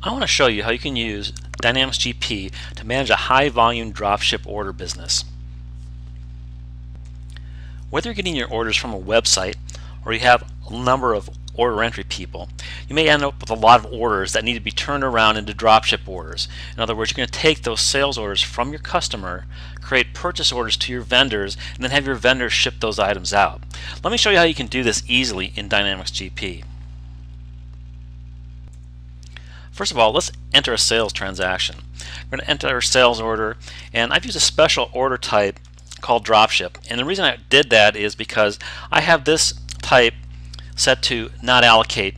I want to show you how you can use Dynamics GP to manage a high volume dropship order business. Whether you're getting your orders from a website or you have a number of order entry people, you may end up with a lot of orders that need to be turned around into dropship orders. In other words, you're going to take those sales orders from your customer, create purchase orders to your vendors, and then have your vendors ship those items out. Let me show you how you can do this easily in Dynamics GP. First of all, let's enter a sales transaction. We're going to enter a sales order, and I've used a special order type called dropship. And the reason I did that is because I have this type set to not allocate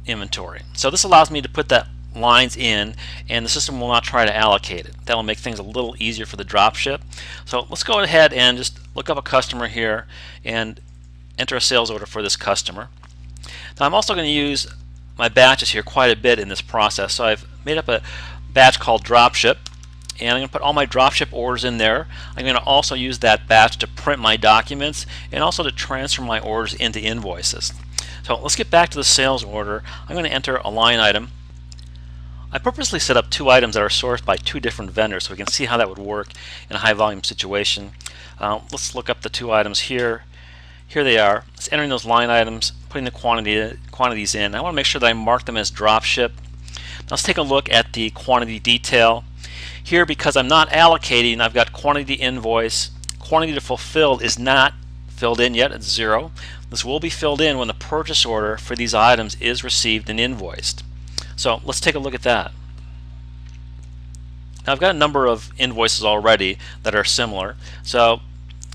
inventory. So this allows me to put that lines in, and the system will not try to allocate it. That will make things a little easier for the dropship. So let's go ahead and just look up a customer here and enter a sales order for this customer. Now I'm also going to use my batches here quite a bit in this process. So I've made up a batch called dropship, and I'm going to put all my dropship orders in there. I'm going to also use that batch to print my documents and also to transfer my orders into invoices. So let's get back to the sales order. I'm going to enter a line item. I purposely set up two items that are sourced by two different vendors so we can see how that would work in a high volume situation. Let's look up the two items here. Here they are. It's entering those line items, putting the quantities in. I want to make sure that I mark them as dropship. Now let's take a look at the quantity detail. Here, because I'm not allocating, I've got quantity invoice. Quantity to fulfill is not filled in yet, it's 0. This will be filled in when the purchase order for these items is received and invoiced. So let's take a look at that. Now I've got a number of invoices already that are similar. So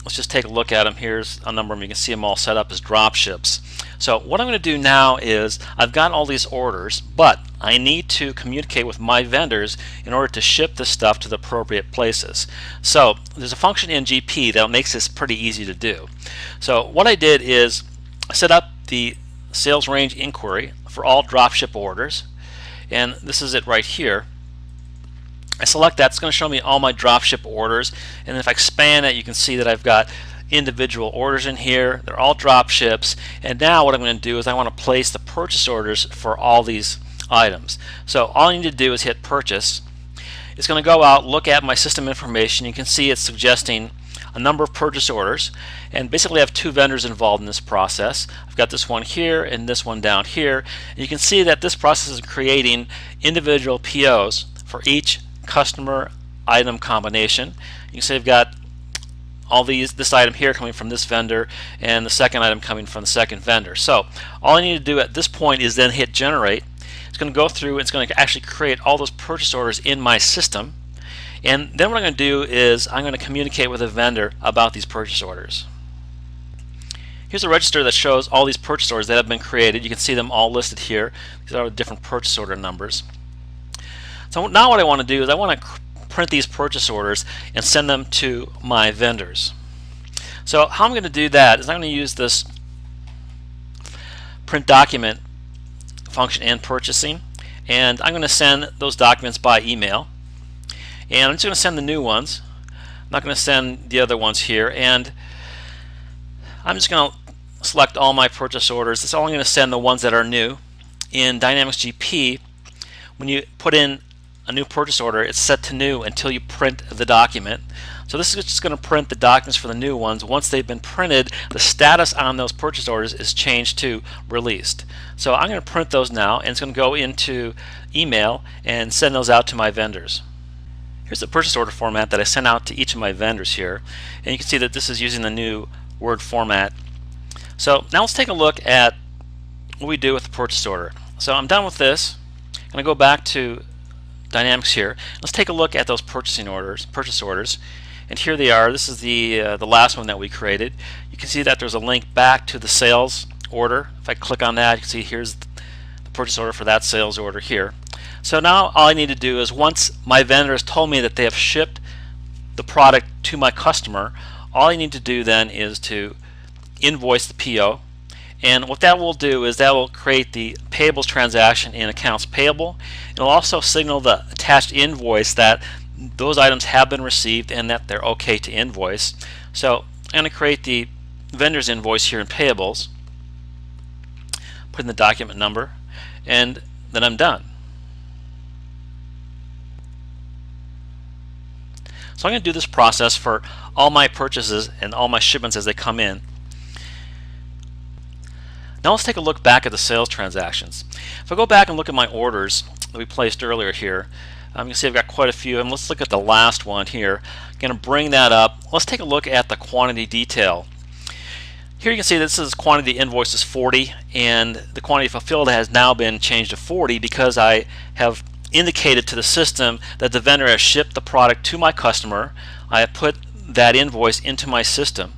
let's just take a look at them. Here's a number of them. You can see them all set up as drop ships. So what I'm going to do now is I've got all these orders, but I need to communicate with my vendors in order to ship this stuff to the appropriate places. So there's a function in GP that makes this pretty easy to do. So what I did is I set up the sales range inquiry for all dropship orders, and this is it right here. I select that. It's going to show me all my dropship orders, and if I expand it, you can see that I've got individual orders in here. They're all drop ships, and now what I'm going to do is I want to place the purchase orders for all these items. So all I need to do is hit purchase. It's going to go out, look at my system information. You can see it's suggesting a number of purchase orders, and basically I have two vendors involved in this process. I've got this one here and this one down here, and you can see that this process is creating individual POs for each customer item combination. You can see I've got all this item here coming from this vendor and the second item coming from the second vendor. So all I need to do at this point is then hit generate. It's going to go through, it's going to actually create all those purchase orders in my system, and then what I'm going to do is I'm going to communicate with a vendor about these purchase orders. Here's a register that shows all these purchase orders that have been created. You can see them all listed here. These are different purchase order numbers. So now what I want to do is I want to print these purchase orders and send them to my vendors. So how I'm going to do that is I'm going to use this print document function in purchasing, and I'm going to send those documents by email, and I'm just going to send the new ones. I'm not going to send the other ones here, and I'm just going to select all my purchase orders. That's all I'm going to send, the ones that are new. In Dynamics GP, when you put in a new purchase order, it's set to new until you print the document. So this is just going to print the documents for the new ones. Once they've been printed, the status on those purchase orders is changed to released. So I'm going to print those now, and it's going to go into email and send those out to my vendors. Here's the purchase order format that I sent out to each of my vendors here, and you can see that this is using the new Word format. So now let's take a look at what we do with the purchase order. So I'm done with this. I'm going to go back to Dynamics here. Let's take a look at those purchase orders, and here they are. This is the last one that we created. You can see that there's a link back to the sales order. If I click on that, you can see here's the purchase order for that sales order here. So now all I need to do is, once my vendor has told me that they have shipped the product to my customer, all I need to do then is to invoice the PO. And what that will do is that will create the payables transaction in accounts payable. It'll also signal the attached invoice that those items have been received and that they're okay to invoice. So I'm going to create the vendor's invoice here in payables, put in the document number, and then I'm done. So I'm going to do this process for all my purchases and all my shipments as they come in. Now let's take a look back at the sales transactions. If I go back and look at my orders that we placed earlier here, you can see I've got quite a few, and let's look at the last one here. I'm going to bring that up. Let's take a look at the quantity detail. Here you can see this is quantity invoice is 40, and the quantity fulfilled has now been changed to 40 because I have indicated to the system that the vendor has shipped the product to my customer. I have put that invoice into my system.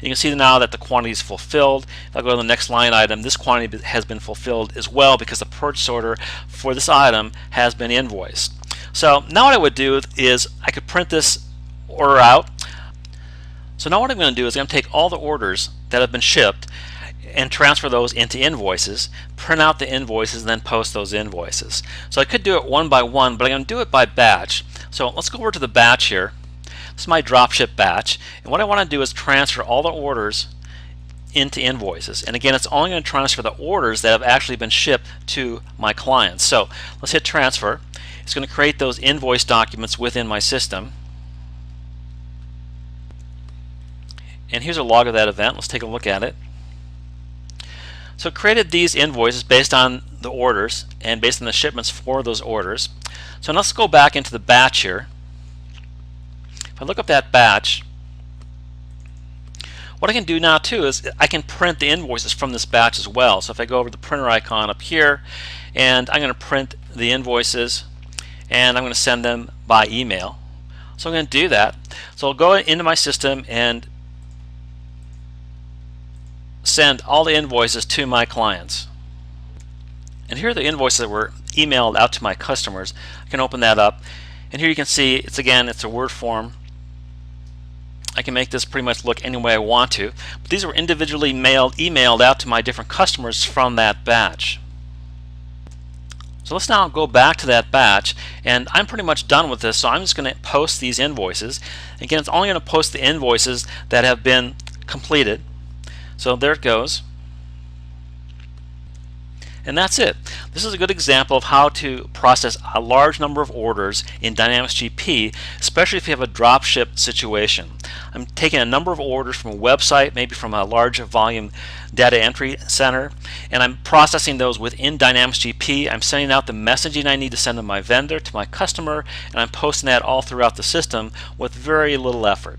You can see now that the quantity is fulfilled. If I go to the next line item, this quantity has been fulfilled as well because the purchase order for this item has been invoiced. So now what I would do is I could print this order out. So now what I'm going to do is I'm going to take all the orders that have been shipped and transfer those into invoices, print out the invoices, and then post those invoices. So I could do it one by one, but I'm going to do it by batch. So let's go over to the batch here. This is my dropship batch, and what I want to do is transfer all the orders into invoices. And again, it's only going to transfer the orders that have actually been shipped to my clients. So let's hit transfer. It's going to create those invoice documents within my system. And here's a log of that event. Let's take a look at it. So it created these invoices based on the orders and based on the shipments for those orders. So now let's go back into the batch here. If I look up that batch, what I can do now too is I can print the invoices from this batch as well. So if I go over the printer icon up here, and I'm going to print the invoices, and I'm going to send them by email. So I'm going to do that. So I'll go into my system and send all the invoices to my clients. And here are the invoices that were emailed out to my customers. I can open that up, and here you can see it's a Word form. I can make this pretty much look any way I want to, but these were individually emailed out to my different customers from that batch. So let's now go back to that batch, and I'm pretty much done with this, so I'm just going to post these invoices. Again, it's only going to post the invoices that have been completed. So there it goes. And that's it. This is a good example of how to process a large number of orders in Dynamics GP, especially if you have a drop ship situation. I'm taking a number of orders from a website, maybe from a large volume data entry center, and I'm processing those within Dynamics GP. I'm sending out the messaging I need to send to my vendor, to my customer, and I'm posting that all throughout the system with very little effort.